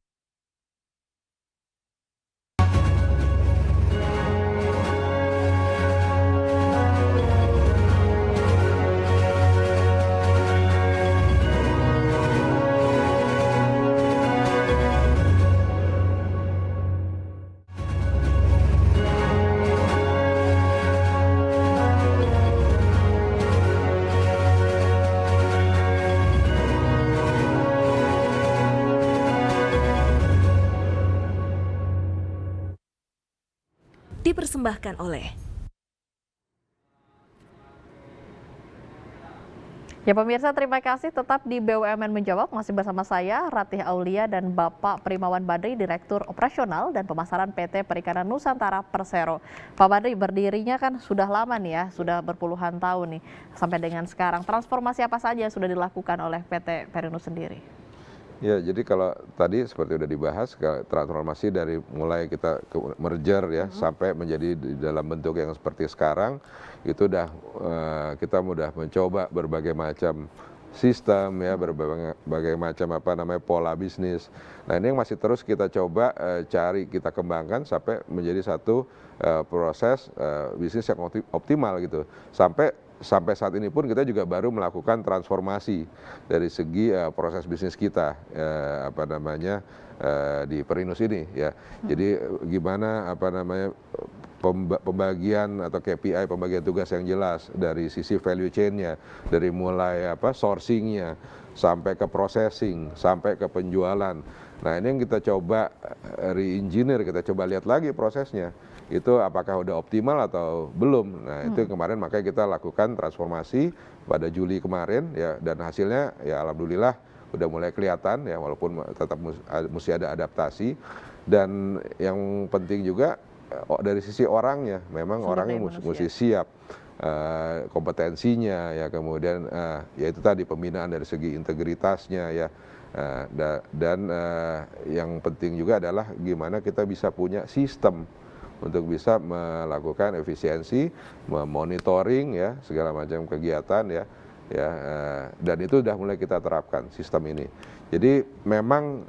dipersembahkan oleh Ya pemirsa, terima kasih tetap di BUMN Menjawab. Masih bersama saya Ratih Aulia dan Bapak Primawan Badri, Direktur Operasional dan Pemasaran PT Perikanan Nusantara Persero. Pak Badri, berdirinya kan sudah lama nih ya, sudah berpuluhan tahun nih sampai dengan sekarang. Transformasi apa saja yang sudah dilakukan oleh PT Perinus sendiri? Ya, jadi kalau tadi seperti udah dibahas, transformasi dari mulai kita merger ya sampai menjadi di dalam bentuk yang seperti sekarang, itu udah kita udah mencoba berbagai macam sistem ya, berbagai macam pola bisnis. Nah, ini yang masih terus kita coba cari, kita kembangkan sampai menjadi satu proses bisnis yang optimal gitu. Sampai saat ini pun kita juga baru melakukan transformasi dari segi proses bisnis kita di Perinus ini ya. Jadi gimana pembagian atau KPI, pembagian tugas yang jelas dari sisi value chain-nya, dari mulai sourcing-nya sampai ke processing, sampai ke penjualan. Nah, ini yang kita coba re-engineer, kita coba lihat lagi prosesnya. Itu apakah udah optimal atau belum. Nah, itu kemarin makanya kita lakukan transformasi pada Juli kemarin ya, dan hasilnya ya alhamdulillah udah mulai kelihatan ya, walaupun tetap mesti ada adaptasi. Dan yang penting juga dari sisi orangnya, memang orangnya mesti siap, kompetensinya ya, kemudian ya itu tadi pembinaan dari segi integritasnya ya. Dan yang penting juga adalah gimana kita bisa punya sistem untuk bisa melakukan efisiensi, memonitoring ya segala macam kegiatan ya, dan itu sudah mulai kita terapkan sistem ini. Jadi memang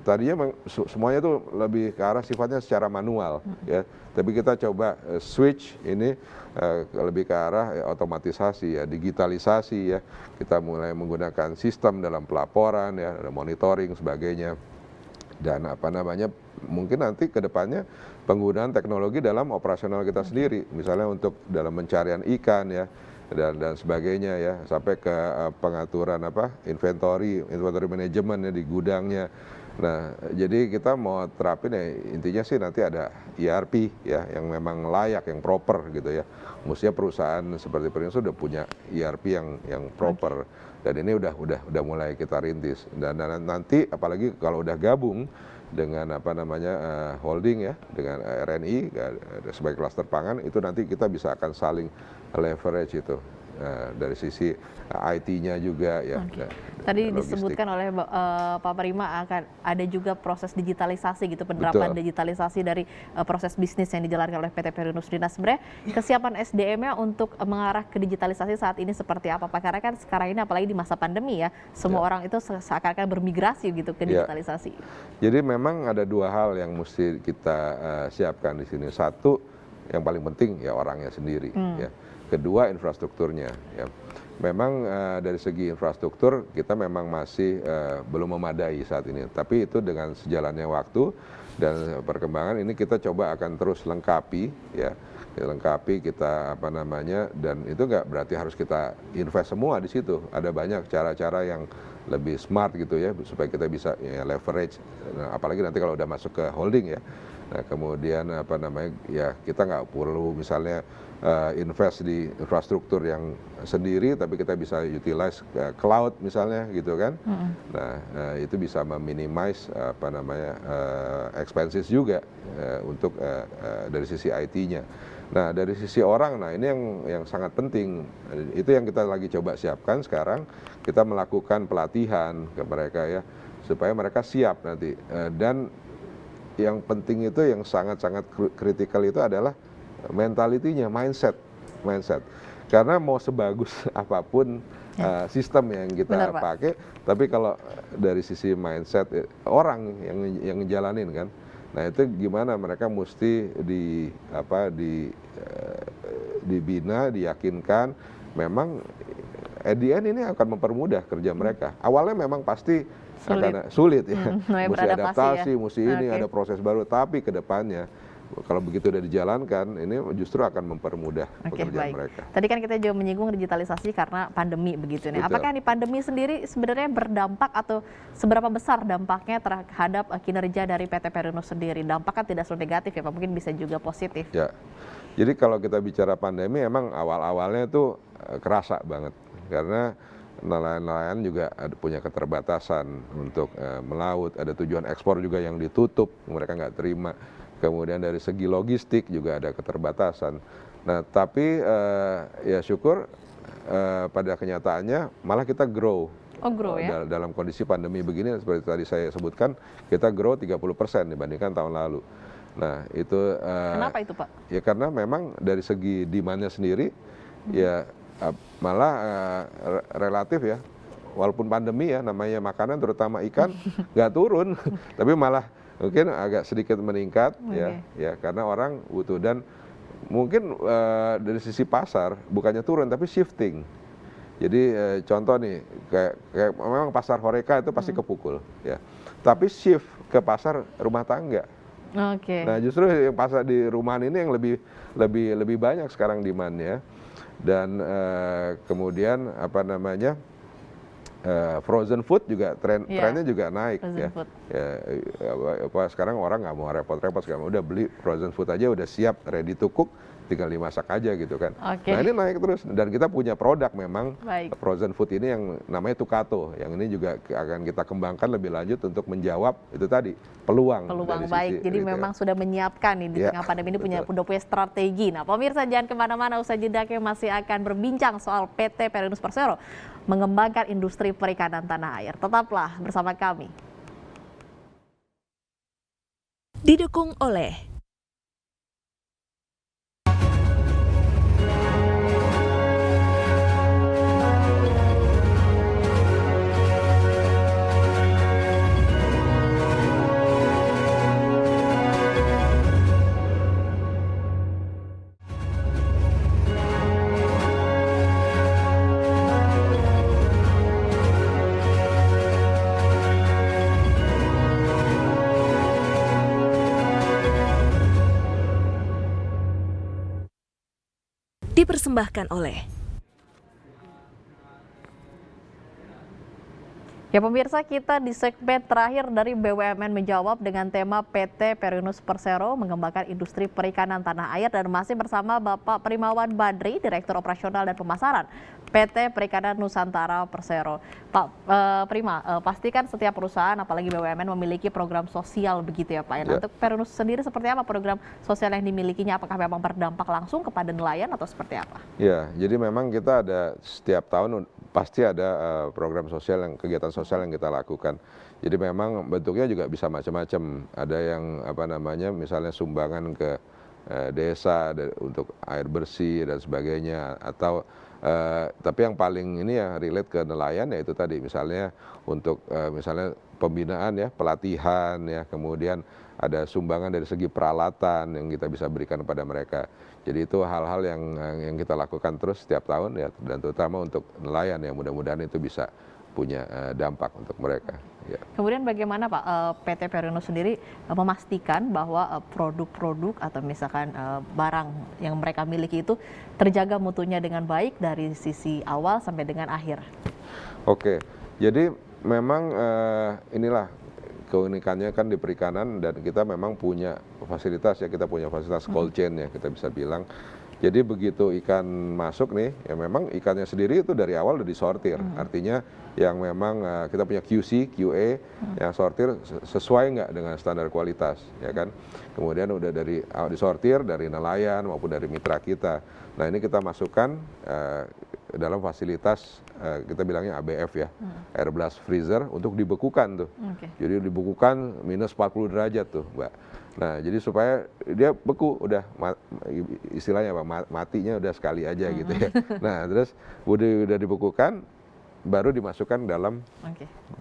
tadinya semuanya itu lebih ke arah sifatnya secara manual ya, tapi kita coba switch ini lebih ke arah otomatisasi ya, digitalisasi ya. Kita mulai menggunakan sistem dalam pelaporan ya, monitoring sebagainya. Dan mungkin nanti ke depannya penggunaan teknologi dalam operasional kita sendiri, misalnya untuk dalam pencarian ikan ya, dan sebagainya ya, sampai ke pengaturan inventory manajemen ya di gudangnya. Nah, jadi kita mau terapin ya, intinya sih nanti ada ERP ya yang memang layak, yang proper gitu ya. Mestinya perusahaan seperti Perinus sudah punya ERP yang proper. Dan ini udah mulai kita rintis. Dan nanti apalagi kalau udah gabung dengan holding ya, dengan RNI sebagai klaster pangan, itu nanti kita bisa akan saling leverage itu. dari sisi IT-nya juga ya. Tadi logistik. disebutkan oleh Pak Prima akan ada juga proses digitalisasi gitu, penerapan Betul. digitalisasi dari proses bisnis yang dijalankan oleh PT Perinus. Nah, sebenarnya kesiapan SDM-nya untuk mengarah ke digitalisasi saat ini seperti apa Pak? Karena kan sekarang ini apalagi di masa pandemi ya, semua orang itu seakan-akan bermigrasi gitu ke digitalisasi. Jadi memang ada dua hal yang mesti kita siapkan di sini. Satu, yang paling penting ya orangnya sendiri. Ya. Kedua, infrastrukturnya. Ya. Memang dari segi infrastruktur kita memang masih belum memadai saat ini. Tapi itu dengan sejalannya waktu dan perkembangan ini kita coba akan terus lengkapi, ya. Lengkapi kita apa namanya, dan itu nggak berarti harus kita invest semua di situ. Ada banyak cara-cara yang lebih smart gitu ya supaya kita bisa ya, leverage. Nah, apalagi nanti kalau udah masuk ke holding ya. Nah, kemudian apa namanya ya kita nggak perlu misalnya invest di infrastruktur yang sendiri, tapi kita bisa utilize cloud misalnya gitu kan. Nah, itu bisa meminimize apa namanya expenses juga untuk dari sisi IT-nya. Nah, dari sisi orang, nah ini yang sangat penting. Itu yang kita lagi coba siapkan sekarang. Kita melakukan pelatihan ke mereka ya supaya mereka siap nanti. Dan yang penting itu yang sangat-sangat kritikal itu adalah mentalitinya, mindset. Karena mau sebagus apapun sistem yang kita pakai, tapi kalau dari sisi mindset orang yang ngejalanin kan, nah itu gimana mereka mesti dibina, diyakinkan, memang at the end ini akan mempermudah kerja mereka. Awalnya memang pasti akan sulit ya, mesti adaptasi, ya. Mesti ini ada proses baru, tapi ke depannya kalau begitu udah dijalankan, ini justru akan mempermudah pekerjaan mereka. Tadi kan kita juga menyinggung digitalisasi karena pandemi begitu nih. Apakah di pandemi sendiri sebenarnya berdampak atau seberapa besar dampaknya terhadap kinerja dari PT Perinus sendiri? Dampaknya tidak selalu negatif ya Pak, mungkin bisa juga positif. Ya, jadi kalau kita bicara pandemi emang awal-awalnya itu kerasa banget. Karena nelayan-nelayan juga punya keterbatasan untuk melaut, ada tujuan ekspor juga yang ditutup, mereka nggak terima. Kemudian dari segi logistik juga ada keterbatasan. Nah, tapi ya syukur pada kenyataannya malah kita grow. Ya? Dalam kondisi pandemi begini seperti tadi saya sebutkan, kita grow 30% dibandingkan tahun lalu. Nah, itu kenapa itu, Pak? Ya karena memang dari segi demand-nya sendiri ya malah relatif ya. Walaupun pandemi ya, namanya makanan terutama ikan nggak turun, tapi malah mungkin agak sedikit meningkat ya karena orang butuh. Dan mungkin dari sisi pasar bukannya turun tapi shifting. Jadi contoh nih kayak memang pasar Horeca itu pasti kepukul ya, tapi shift ke pasar rumah tangga. Nah justru yang pasar di rumahan ini yang lebih banyak sekarang demand-nya. Dan kemudian apa namanya frozen food juga trennya juga naik ya. Sekarang orang nggak mau repot-repot, sekarang udah beli frozen food aja udah siap ready to cook, tinggal dimasak aja gitu kan. Nah ini naik terus dan kita punya produk memang frozen food ini yang namanya Tukato, yang ini juga akan kita kembangkan lebih lanjut untuk menjawab itu tadi peluang dari baik. Jadi memang sudah menyiapkan nih di tengah pandemi ini udah punya strategi. Nah pemirsa jangan kemana-mana, usai jeda masih akan berbincang soal PT Perinus Persero mengembangkan industri perikanan tanah air. Tetaplah bersama kami. Didukung oleh dipersembahkan oleh Ya pemirsa, kita di segmen terakhir dari BUMN Menjawab dengan tema PT Perinus Persero mengembangkan industri perikanan tanah air, dan masih bersama Bapak Primawan Badri, Direktur Operasional dan Pemasaran PT Perikanan Nusantara Persero. Pak Prima, pastikan setiap perusahaan apalagi BUMN memiliki program sosial begitu ya Pak. Ya. Untuk Perinus sendiri seperti apa program sosial yang dimilikinya? Apakah memang berdampak langsung kepada nelayan atau seperti apa? Ya, jadi memang kita ada setiap tahun pasti ada program sosial, kegiatan sosial yang kita lakukan. Jadi memang bentuknya juga bisa macam-macam. Ada yang misalnya sumbangan ke desa untuk air bersih dan sebagainya, atau tapi yang paling ini ya relate ke nelayan, ya itu tadi misalnya untuk misalnya pembinaan ya, pelatihan ya, kemudian ada sumbangan dari segi peralatan yang kita bisa berikan kepada mereka. Jadi itu hal-hal yang kita lakukan terus setiap tahun ya, dan terutama untuk nelayan yang mudah-mudahan itu bisa punya dampak untuk mereka. Ya. Kemudian bagaimana Pak PT Perinus sendiri memastikan bahwa produk-produk atau misalkan barang yang mereka miliki itu terjaga mutunya dengan baik dari sisi awal sampai dengan akhir? Oke, jadi memang inilah keunikannya kan di perikanan, dan kita memang punya fasilitas ya, kita punya fasilitas cold chain ya, kita bisa bilang. Jadi begitu ikan masuk nih, ya memang ikannya sendiri itu dari awal udah disortir. Artinya yang memang kita punya QC, QA, yang sortir sesuai nggak dengan standar kualitas, ya kan. Kemudian udah disortir dari nelayan maupun dari mitra kita. Nah ini kita masukkan dalam fasilitas kita bilangnya ABF ya, air blast freezer, untuk dibekukan tuh. Jadi dibekukan minus 40 derajat tuh Mbak. Nah jadi supaya dia beku, udah istilahnya Pak, matinya udah sekali aja gitu ya. Nah terus udah dibekukan, baru dimasukkan dalam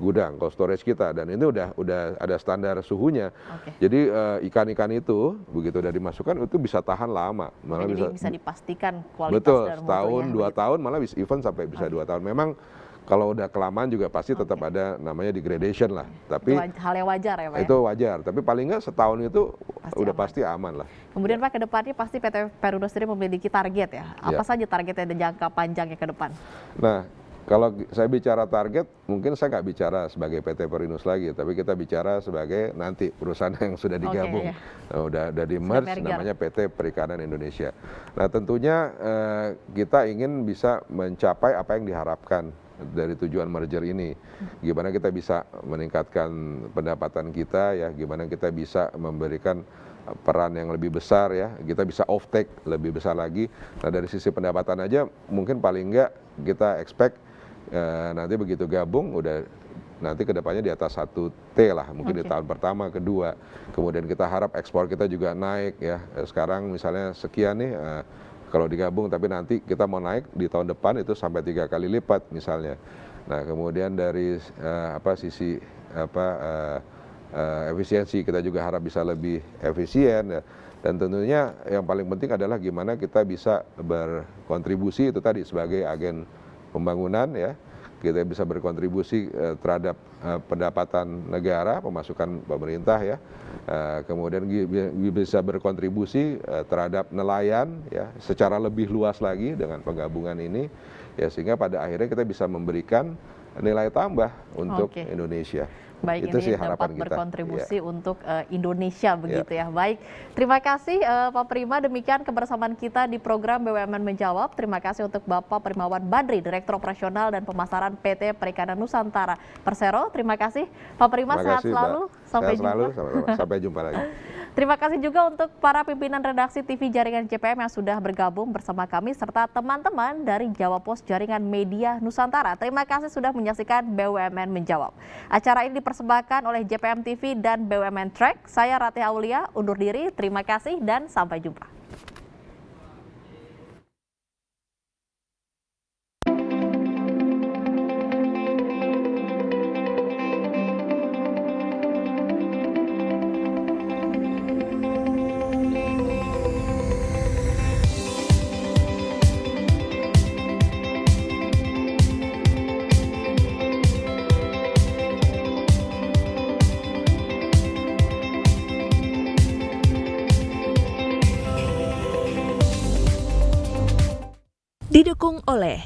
gudang cold storage kita, dan ini udah ada standar suhunya. Jadi ikan-ikan itu begitu udah dimasukkan itu bisa tahan lama, malah bisa dipastikan kualitas. Betul, dan setahun, mutunya, 2 tahun, malah even sampai bisa 2 tahun. Memang kalau udah kelamaan juga pasti tetap ada namanya degradation lah. Tapi itu hal yang wajar ya Pak? Itu wajar, tapi paling nggak setahun itu pasti aman lah. Kemudian Pak, ke depannya pasti PT Perinus sendiri memiliki target ya. Apa saja targetnya dan jangka panjangnya ke depan? Nah, kalau saya bicara target, mungkin saya nggak bicara sebagai PT Perinus lagi, tapi kita bicara sebagai nanti perusahaan yang sudah digabung. Nah, udah di merge namanya PT Perikanan Indonesia. Nah tentunya kita ingin bisa mencapai apa yang diharapkan dari tujuan merger ini. Gimana kita bisa meningkatkan pendapatan kita ya, gimana kita bisa memberikan peran yang lebih besar ya, kita bisa off take lebih besar lagi. Nah dari sisi pendapatan aja mungkin paling enggak kita expect nanti begitu gabung udah nanti kedepannya di atas 1T lah, mungkin di tahun pertama, kedua. Kemudian kita harap ekspor kita juga naik ya. Sekarang misalnya sekian nih kalau digabung, tapi nanti kita mau naik di tahun depan itu sampai 3 kali lipat misalnya. Nah kemudian dari sisi efisiensi kita juga harap bisa lebih efisien ya. Dan tentunya yang paling penting adalah gimana kita bisa berkontribusi itu tadi sebagai agen pembangunan ya. Kita bisa berkontribusi terhadap pendapatan negara, pemasukan pemerintah ya. Kemudian bisa berkontribusi terhadap nelayan ya secara lebih luas lagi dengan penggabungan ini ya, sehingga pada akhirnya kita bisa memberikan nilai tambah untuk Indonesia. Baik, itu ini sih harapan dapat kita. Berkontribusi untuk Indonesia begitu ya. Baik, terima kasih Pak Prima. Demikian kebersamaan kita di program BUMN Menjawab. Terima kasih untuk Bapak Primawan Badri, Direktur Operasional dan Pemasaran PT Perikanan Nusantara Persero. Terima kasih Pak Prima, sehat selalu. Sampai jumpa. Sampai jumpa lagi. Terima kasih juga untuk para pimpinan redaksi TV Jaringan JPM yang sudah bergabung bersama kami, serta teman-teman dari Jawa Pos Jaringan Media Nusantara. Terima kasih sudah menyaksikan BUMN Menjawab. Acara ini dipersembahkan oleh JPM TV dan BUMN Track. Saya Ratih Aulia, undur diri. Terima kasih dan sampai jumpa. Didukung oleh